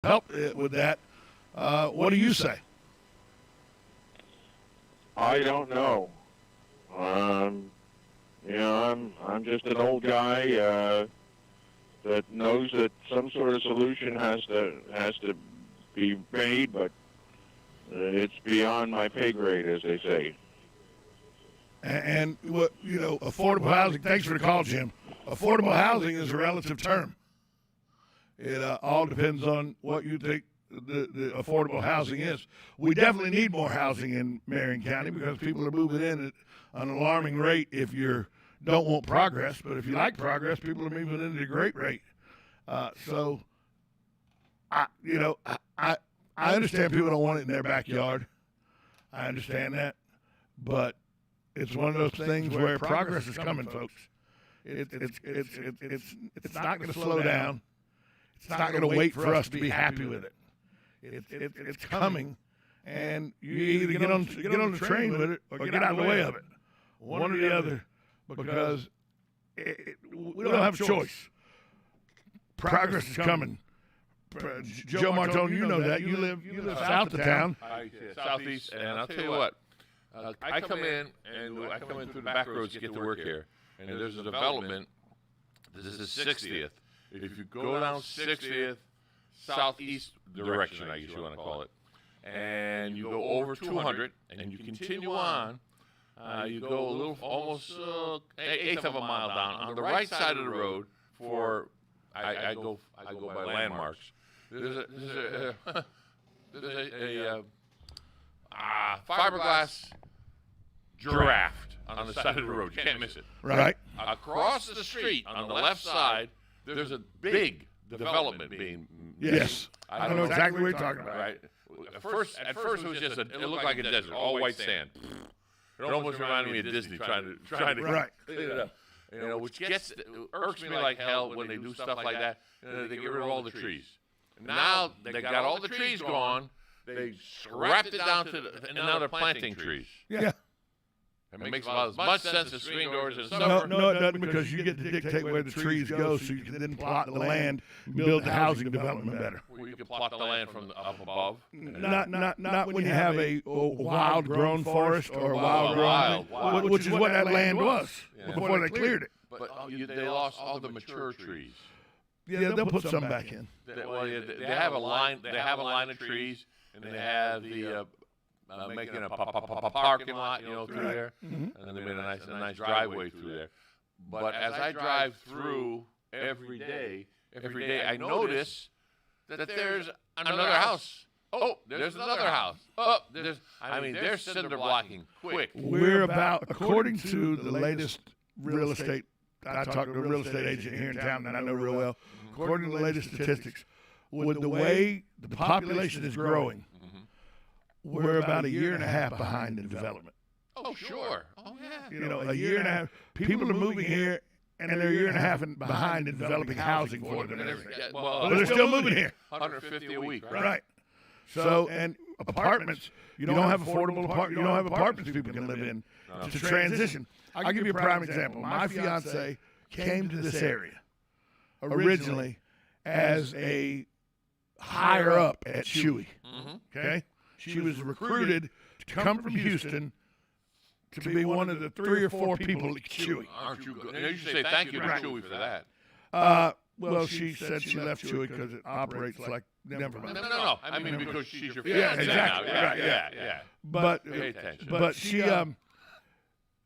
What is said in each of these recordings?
help with that. What do you say? I don't know. I'm just an old guy that knows that some sort of solution has to be made, but it's beyond my pay grade, as they say. And what affordable housing. Thanks for the call, Jim. Affordable housing is a relative term. It all depends on what you think the affordable housing is. We definitely need more housing in Marion County because people are moving in at an alarming rate. If you don't want progress, but if you like progress, people are moving in at a great rate. So, I understand people don't want it in their backyard. I understand that, but it's one of those things where progress is coming, folks. It's not going to slow down. It's not going to wait for us to be happy with it. It's coming, and you either get on the train with it or get out of the way of it, one or the other, because we don't have a choice. Progress is coming. Joe Martone, you know that. You live south of town. Southeast, and I'll tell you what. I come in through the back roads to get to work here, and there's a development. This is 60th. If you go down 60th, southeast direction, I guess you want to call it, and you go over 200, and you continue on, you go a little, almost eighth of a mile down on the right side of the road. I go by landmarks. There's a fiberglass giraffe on the side of the road. You can't miss it. Right. Across the street on the left side, there's a big development being. Yes. I know exactly what you're talking about. Right. At first, it was just it looked like a desert, all white sand. It almost reminded me of Disney trying to Right. clean it up. Which irks me like hell when they do stuff like that. They get rid of all the trees. Now they got all the trees gone. They scrapped it down and now they're planting trees. Yeah. It makes about as much sense as screen doors in the summer. No, it doesn't, because you get to dictate where the trees go, so you can then plot the land, build the housing development better. Well, you can plot the land from up above. Not when you have a wild grown forest or a wild grown, which is what that land was before they cleared it. But they lost all the mature trees. Yeah, they'll put some back in. They have a line. They have a line of trees, and they have the making a parking lot, through there, and then they made a nice driveway through there. But as I drive through every day, I notice that there's another house. Oh, there's another house. Oh, they're cinder blocking quick. We're about, according to the latest real estate, I talked to a real estate agent here in town that I know real well. According to the latest statistics, with the way the population is growing, we're about a year and a half behind in development. Oh, sure. Oh, yeah. A year and a half. People are moving here, and they're a year and a half behind in developing housing for them and everything. But they're still moving here. 150 a week, right? So, and apartments, you don't have affordable apartments. You don't have apartments people can live in to transition. I'll give you a prime example. My fiance came to this area originally as a higher up at Chewy. Okay? She was recruited to come from Houston to be one of the 3 or 4 people at Chewy. Aren't you good? You should say thank you to Chewy for that. Well, she said she left Chewy because it operates like, never mind. No. I mean, because she's your fiance. Yeah, exactly. Now. Yeah. But pay attention. But she, the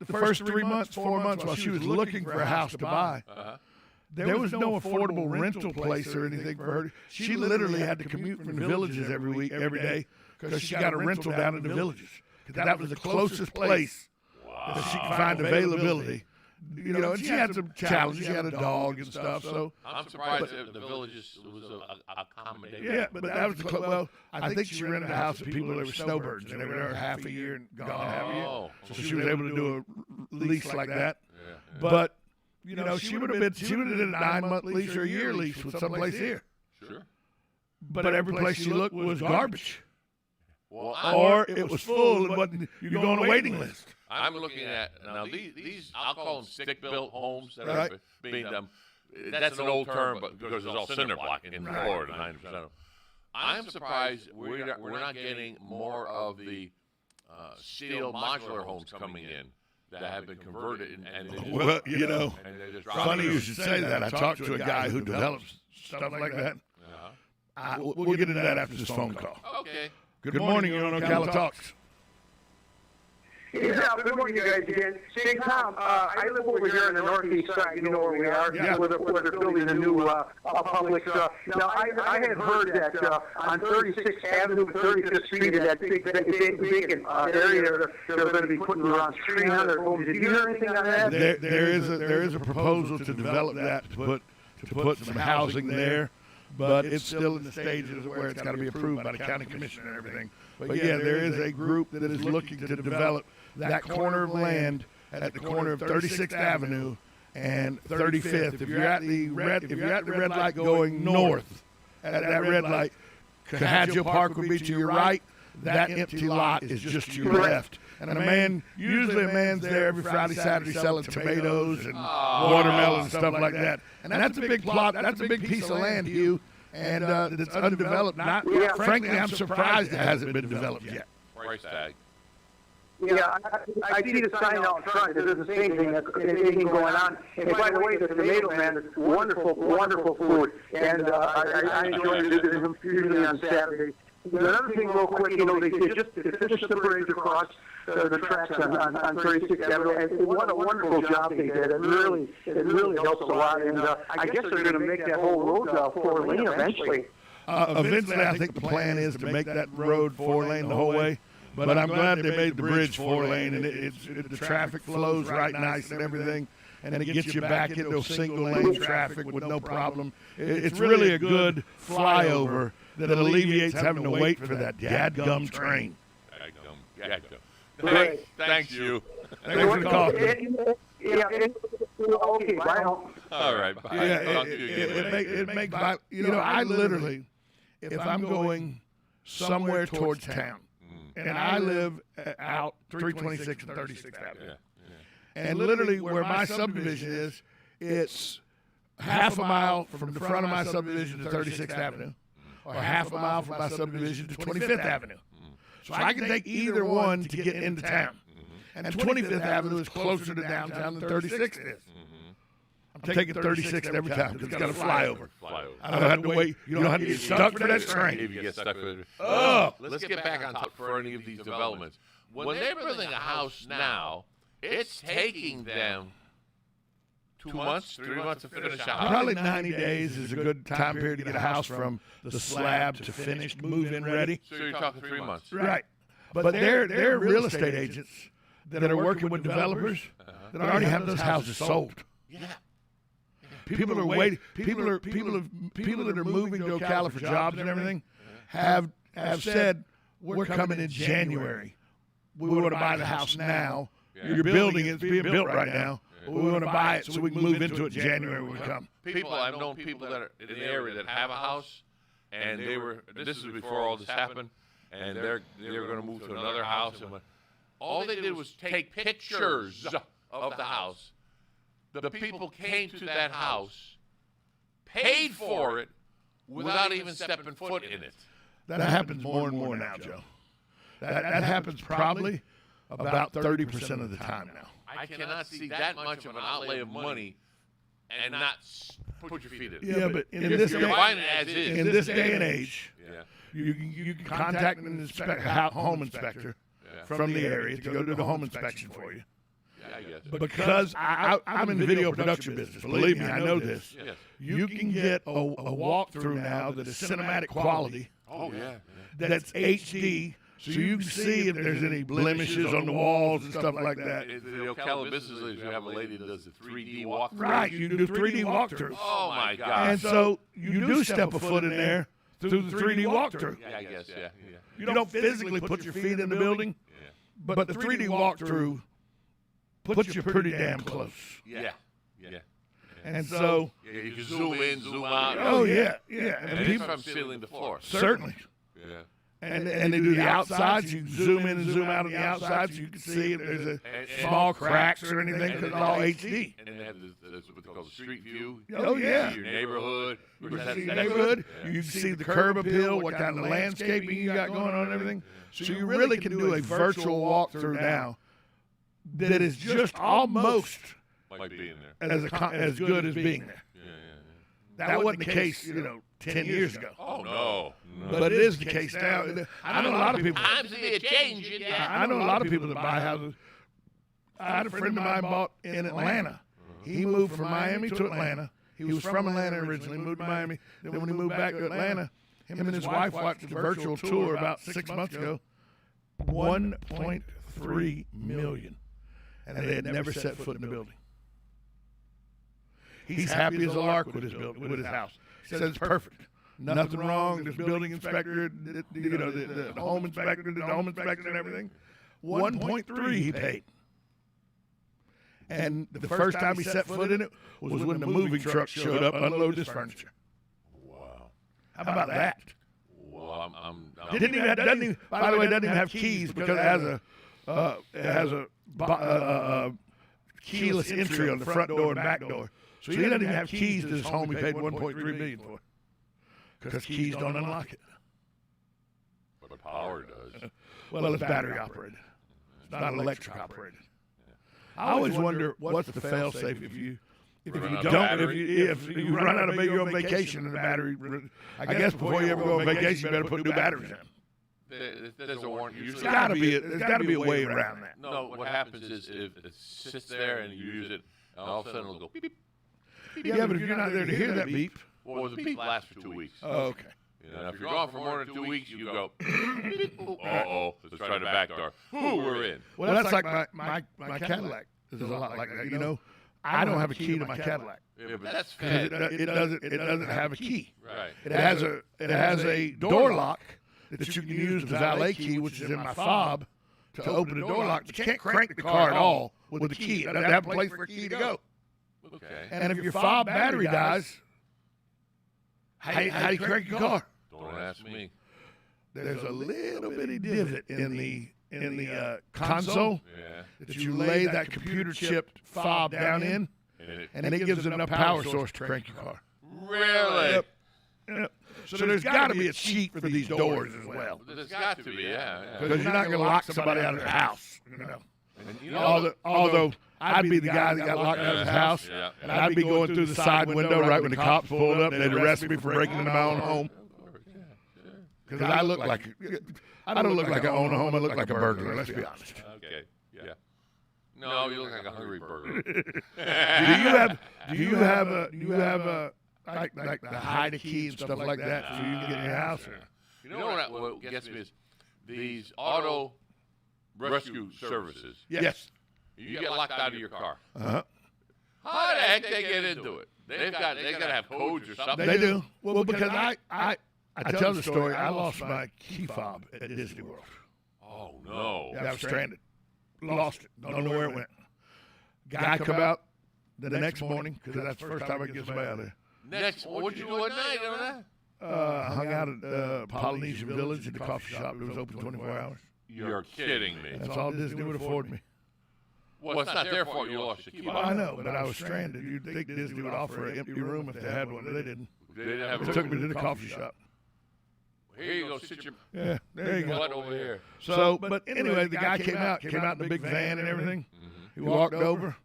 first 3 months, 4 months, while she was looking for a house to buy, there was no affordable rental place or anything for her. She literally had to commute from the villages every day because she got a rental down in the villages. That was the closest place that she could find availability. And she had some challenges. She had a dog and stuff. So I'm surprised the villages was accommodating. Yeah, but that was well. I think she rented a house to people that were snowbirds, and they were there half a year and gone half a year. So she was able to do a lease like that. But she would have did a 9-month lease or a year lease with someplace here. Sure. But every place she looked was garbage. Well, or it was full and you go on a waiting list. I'm looking at now these I'll call them stick-built homes that are being done. That's an old term, but because it's all cinder block in Florida, 90% of them. I'm surprised we're not getting more of the steel modular homes coming in that have been converted. And they just, Well, you know, and they just drop funny it. you should say that. I talked to a guy who develops stuff like that. We'll get into that after this phone call. Okay. Good morning. You're on Ocala Talks. Yeah, good morning, you guys again. Say, Tom, I live over here on the northeast side. You know where we are, Yeah. where they're building a new Publix. Now, I had heard that on 36th Avenue, 35th Street, in that big vacant area, they're going to be putting around 300 homes. Did you hear anything on that? There is a proposal to develop that to put some housing there, but it's still in the stages where it's got to be approved by the county commission and everything. But yeah, there is a group that is looking to develop that corner of land at the corner of 36th Avenue and 35th. If you're at the red light going north, at that red light, Cahadjo Park would be to your right. That empty lot is just to your left. And usually a man's there every Friday, Saturday selling tomatoes and watermelon and stuff like that. And that's a big plot. That's a big piece of land, Hugh. And it's undeveloped. Frankly, I'm surprised it hasn't been developed yet. Price tag. Yeah, I see the sign out front. There's the same thing, anything going on. And by the way, the tomato man is wonderful, wonderful food. And I enjoy it usually on Saturday. Another thing real quick, you know, they just finished the bridge across the tracks on 36th Avenue, and what a wonderful job they did. It really helps a lot. And I guess they're going to make that whole road 4 lane eventually. Eventually, I think the plan is to make that road 4 lane the whole way. But I'm glad they made the bridge 4 lane, and the traffic flows right nice and everything, and it gets you back into single lane traffic with no problem. It's really a good flyover that alleviates having to wait for that dadgum train. Dadgum. Right. Thanks, you. Thanks for the call. Okay, bye. All right. Bye. It makes I literally, if I'm going somewhere towards town, and I live out 326 and 36th Avenue. And literally where my subdivision is, it's half a mile from the front of my subdivision to 36th Avenue, or half a mile from my subdivision to 25th Avenue. So I can take either one to get into town. And 25th Avenue is closer to downtown than 36th is. I'm taking 36th every time because it's got a flyover. I don't have to wait. You don't have to get stuck for that train. If you get stuck with it. Oh, Let's get back on top for any of these developments. When they're building a house now, it's taking them 2 months, 3 months to finish a house. probably 90 days is a good time period to get a house from the slab to finished, move-in ready. So you're talking 3 months. Right. But they're real estate agents that are working with developers that already have those houses sold. Yeah. People are waiting. People that are moving to Ocala for jobs and everything have said, we're coming in January. We want to buy the house now. You're building it. It's being built right now. We want to buy it so we can move into it in January when we come. I've known people that are in the area that have a house, and this is before all this happened, and they're going to move to another house. And all they did was take pictures of the house. The people came to that house, paid for it, without even stepping foot in it. That happens more and more now, Joe. That happens probably about 30% of the time now. I cannot see that much of an outlay of money and not put your feet in it. Yeah, but in You're this buying it as is. in this day and age, Yeah. you can contact an home inspector from the area to go do the home inspection for you. Yeah, I guess. Because I'm in the video production business. Believe me, I know this. Yes. You can get a walkthrough now that is cinematic quality, Oh, yeah. that's HD, so you can see if there's any blemishes on the walls and stuff like that. The Ocala business leaders, you have a lady that does a 3D walkthrough. Right, you can do 3D walkthroughs. Oh, my God. And so you do step a foot in there through the 3D walkthrough. Yeah, I guess, yeah. You don't physically put your feet in the building, but the 3D walkthrough puts you pretty damn close. Yeah. And so, Yeah, you can zoom in, zoom out. oh yeah, And and it's people from ceiling to floor. certainly. Yeah. And they do the outsides. You zoom in and zoom out on the outside so you can see if there's a small cracks or anything because it's all HD. And they have this what they call the street view. Oh, yeah. You see your neighborhood. You can see your neighborhood. You can see the curb appeal, what kind of landscaping you got going on and everything. So you really can do a virtual walkthrough now that is just almost Like being there. as good as being there. Yeah. That wasn't the case, 10 years ago. Oh, no. But it is the case now. I know a lot of people. I'm seeing a change. I know a lot of people that buy houses. I had a friend of mine bought in Atlanta. He moved from Miami to Atlanta. He was from Atlanta originally, moved to Miami. Then when he moved back to Atlanta, him and his wife watched a virtual tour about 6 months ago. 1.3 million. And they had never set foot in the building. He's happy as a lark with his house. He says it's perfect. Nothing wrong. This building inspector, the home inspector did the home inspection and everything. 1.3 he paid. And the first time he set foot in it was when the moving truck showed up, unloaded his furniture. Wow. How about that? Well, I'm Doesn't even have keys because it has a keyless entry on the front door and back door. So he doesn't even have keys to his home he paid $1.3 million for. Because keys don't unlock it. But power does. Well, it's battery operated. It's not electric operated. I always wonder what's the fail-safe if you run out of you're on vacation and the battery. I guess before you ever go on vacation, you better put new batteries in. There's a warning. There's got to be a way around that. No, what happens is if it sits there and you use it, and all of a sudden it'll go beep, beep. Yeah, but if you're not there to hear that beep. Well, the beep lasts for 2 weeks. Oh, okay. If you're gone for more than 2 weeks, you go, uh-oh, let's try the back door. Ooh, we're in. Well, that's like my Cadillac. Is a lot like that. I don't have a key to my Cadillac. Yeah, but that's It fed. doesn't have a key. Right. It has a door lock that you can use the valet key, which is in my fob, to open the door lock. But you can't crank the car at all with the key. It doesn't have a place for a key to go. Okay. And if your fob battery dies, how do you crank your car? Don't ask me. There's a little bitty divot in the console that you lay that computer chipped fob down in, and it gives it enough power source to crank your car. Really? Yep. So there's got to be a cheat for these doors as well. There's got to be, yeah. Because you're not going to lock somebody out of their house. Although I'd be the guy that got locked out of his house, and I'd be going through the side window right when the cops pulled up, and they'd arrest me for breaking into my own home. Because I don't look like I own a home. I look like a burglar. Let's be honest. Okay. Yeah. No, you look like a hungry burglar. Do you have a like the hide a key and stuff like that so you can get in your house? You know what gets me is these auto rescue services. Yes. You get locked out of your car. Uh-huh. How the heck they get into it? They got to have codes or something. They do. Well, because I tell the story. I lost my key fob at Disney World. Oh no! Yeah, I was stranded. Lost it. Don't know where it went. Guy come out the next morning because that's the first time I get somebody out there. What'd you do at night? Remember that? Hung out at Polynesian Village at the coffee shop. It was open 24 hours. You're kidding me. That's all Disney would afford me. Well, it's not their fault you lost your key. Well, I know, but I was stranded. You'd think Disney would offer an empty room if they had one. They didn't. They didn't have They took me to the coffee shop. Here you go. Sit your Yeah, there you go. butt over here. So, but anyway, the guy came out in the big van and everything. He walked over,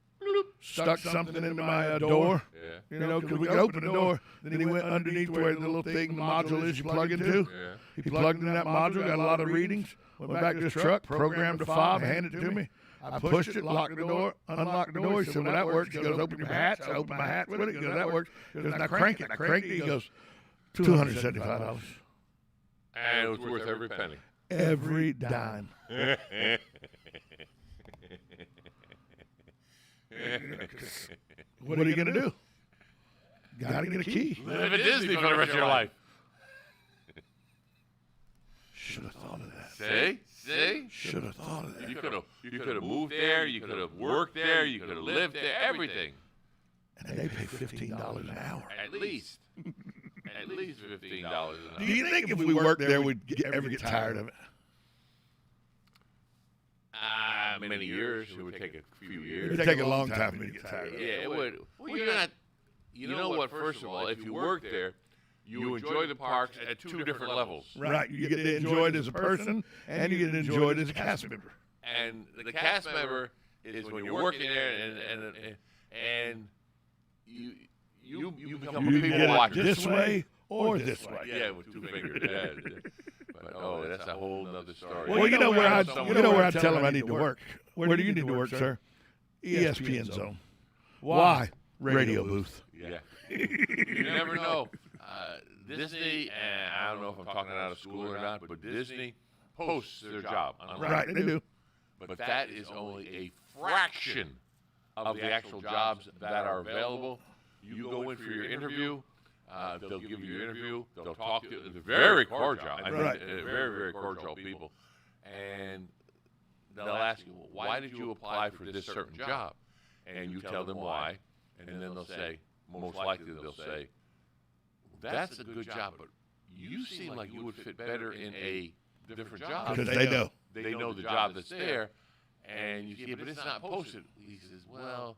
stuck something into my door. Yeah. Because we could open the door. Then he went underneath where the little thing, the module is you plug into. Yeah. He plugged in that module, got a lot of readings, went back to his truck, programmed the fob, handed it to me. I pushed it, locked the door, unlocked the door. He said, well, that works. He goes, open your hatch. I opened my hatch with it. He goes, that works. He goes, now crank it. I cranked it. He goes, $275. And it was worth every penny. Every dime. What are you going to do? Got to get a key. Live at Disney for the rest of your life. Should have thought of that. See? Should have thought of that. You could have moved there. You could have worked there. You could have lived there. Everything. And they pay $15 an hour. At least. At least $15 an hour. Do you think if we worked there, we'd ever get tired of it? Many years. It would take a few years. It would take a long time for me to get tired of it. Yeah, it would. Well, you're not. You know what? First of all, if you work there, you enjoy the parks at two different levels. Right. You get to enjoy it as a person, and you get to enjoy it as a cast member. And the cast member is when you're working there, and you become a You people get watcher. it this way or this way. Yeah, with two fingers. Yeah. But that's a whole other story. Well, you know where I tell them I need to work. Where do you need to work, sir? ESPN Zone. Why? Radio booth. Yeah. You never know. Disney, and I don't know if I'm talking out of school or not, but Disney posts their job online. Right, they do. But that is only a fraction of the actual jobs that are available. You go in for your interview. They'll give you your interview. They'll talk to you. They're very cordial. I mean, Right. Very, very cordial people. And they'll ask you, well, why did you apply for this certain job? And you tell them why. And then they'll say, most likely they'll say, that's a good job, but you seem like you would fit better in a different job. Because they know. They know the job that's there. And you say, but it's not posted. He says, well,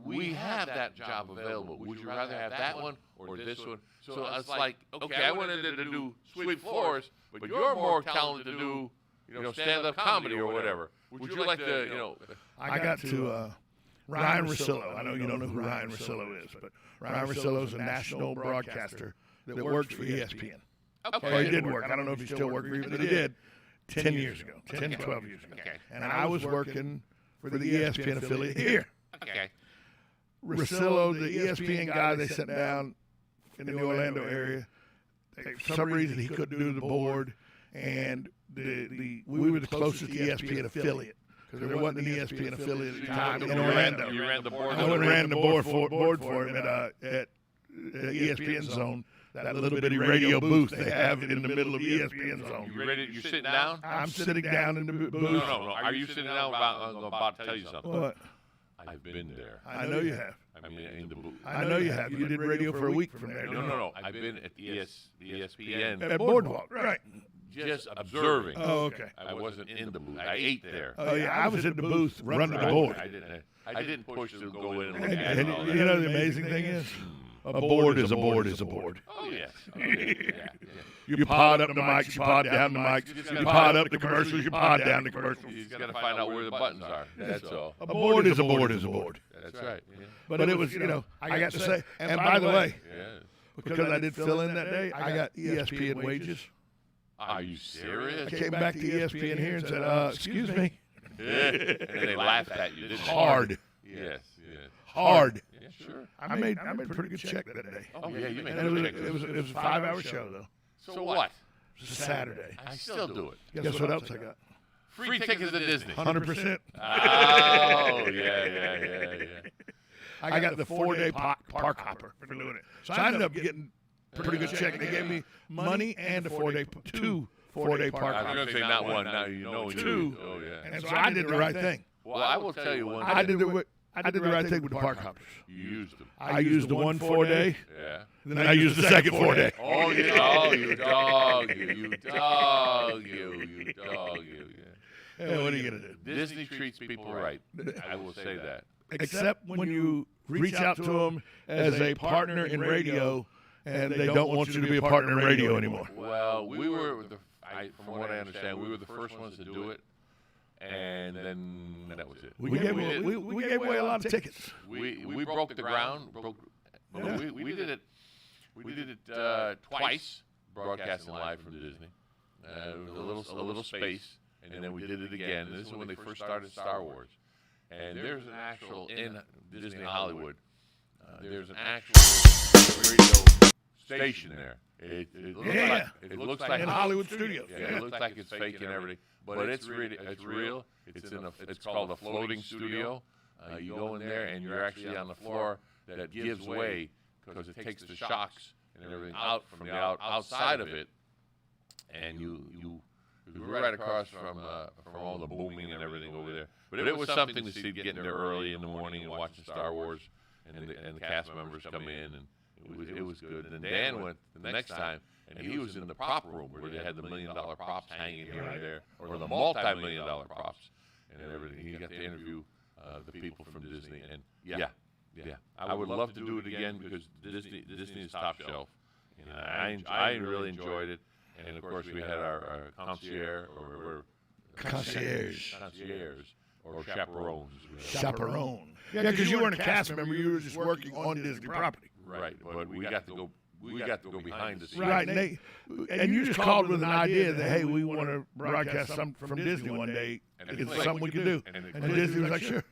we have that job available. Would you rather have that one or this one? So it's like, okay, I wanted to do sweep floors, but you're more talented to do, stand-up comedy or whatever. Would you like to, I got to Ryan Russillo. I know you don't know who Ryan Russillo is, but Ryan Russillo is a national broadcaster that works for ESPN. Okay. Or he did work. I don't know if he still works for you, but he did 10 years ago, 10, 12 years ago. Okay. And I was working for the ESPN affiliate here. Okay. Russillo, the ESPN guy they sent down in the Orlando area, for some reason he couldn't do the board, and we were the closest ESPN affiliate because there wasn't an ESPN affiliate at the time in Orlando. You ran the board. I went and ran the board for him at ESPN Zone, that little bitty radio booth they have in the middle of ESPN Zone. You ready? You sitting down? I'm sitting down in the booth. No. Are you sitting down? I'm about to tell you something. What? I've been there. I know you have. I mean, in the booth. I know you have. You did radio for a week from there. No. I've been at the ESPN. At Boardwalk, right. Just observing. Oh, okay. I wasn't in the booth. I ate there. Oh, yeah. I was in the booth running the board. I didn't push to go in and look at And it. all you that. know the amazing thing is? A board is a board is a board. Oh, yes. Yeah. You pod up the mics, you pod down the mics, you pod up the commercials, you pod down the commercials. You just got to find out where the buttons are. That's all. A board is a board is a board. That's right. Yeah. But it was, I got to say, and by the way, Yeah. because I did fill in that day, I got ESPN wages. Are you serious? I came back to ESPN here and said, excuse me. Yeah. And they laughed at you, didn't they? Hard. Yes. Hard. Yeah, sure. I made a pretty good check that day. Oh, yeah, you made And it. it was a 5-hour show, though. So what? It was a Saturday. I still do it. Guess what else I got? Free tickets to Disney. 100%. Oh, yeah. I got the 4-day park hopper for doing it. So I ended up getting a pretty good check. They gave me money and a 4-day, 2 4-day park I was hopper. going to say not one. Now you know. Two. Oh, yeah. And so I did the right thing. Well, I will tell you one thing. I did the right thing with the park hoppers. You used them. I used the one 4-day, Yeah. then I used the second 4-day. Oh, yeah. Oh, you dog. You dog. Yeah. Hey, what are you going to do? Disney treats people right. I will say that. Except when you reach out to them as a partner in radio and they don't want you to be a partner in radio anymore. Well, we were, from what I understand, we were the first ones to do it. And then that was it. We gave away a lot of tickets. We broke the ground. We did it. We did it twice, broadcasting live from Disney. It was a little space, and then we did it again. This is when they first started Star Wars. And there's an actual in Disney Hollywood. There's an actual radio station there. It looks like in Hollywood Studios. Yeah, it looks like it's fake and everything, but it's real. It's called a floating studio. You go in there and you're actually on the floor that gives way because it takes the shocks and everything out from the outside of it, and you right across from all the booming and everything over there. But it was something to see, getting there early in the morning and watching Star Wars, and the cast members come in and It was good. And then Dan went the next time, and he was in the prop room where they had the $1 million props hanging here and there, or the multi-million-dollar props and everything. He got to interview the people from Disney, and yeah. I would love to do it again because Disney is top shelf. And I really enjoyed it. And of course, we had our concierge or chaperones. Chaperone. Yeah, because you weren't a cast member; you were just working on Disney property. Right, but we got to go. We got to go behind the scenes. Right, and you just called with an idea that, hey, we want to broadcast something from Disney one day. It's something we can do. And Disney was like, sure.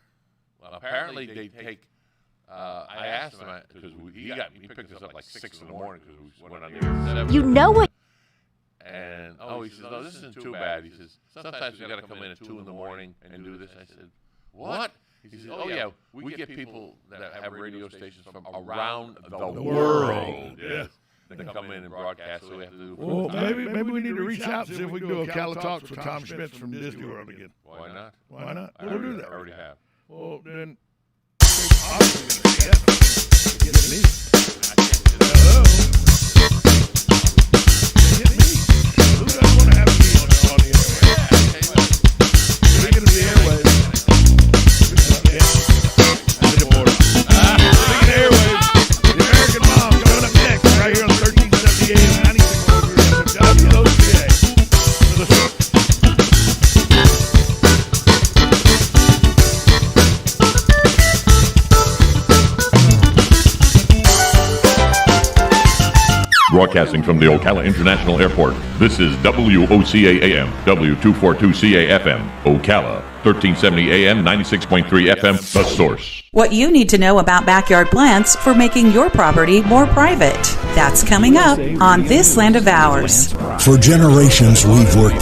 Well, apparently they take. I asked him because he picked us up like 6 in the morning because we went on there at 7. You know what? And he says, no, this isn't too bad. He says, sometimes we got to come in at 2 in the morning and do this. I said, what? He says, oh yeah, we get people that have radio stations from around the world. Yes. They come in and broadcast, so we have to do. Well, maybe we need to reach out and see if we can do Ocala Talks with Tom Schmitz from Disney World again. Why not? Why not? I We'll do that. already have. Well, then. Obviously, get me. Hello. Get me. Who doesn't want to have me on the airwaves? Speaking of the airwaves. Speaking of airwaves, the American Mom coming up next, right here on 1370 AM, 96.3 WOCA. Broadcasting from the Ocala International Airport, this is WOCA AM, W242CA FM, Ocala, 1370 AM, 96.3 FM, The Source. What you need to know about backyard plants for making your property more private. That's coming up on This Land of Ours. For generations, we've worked the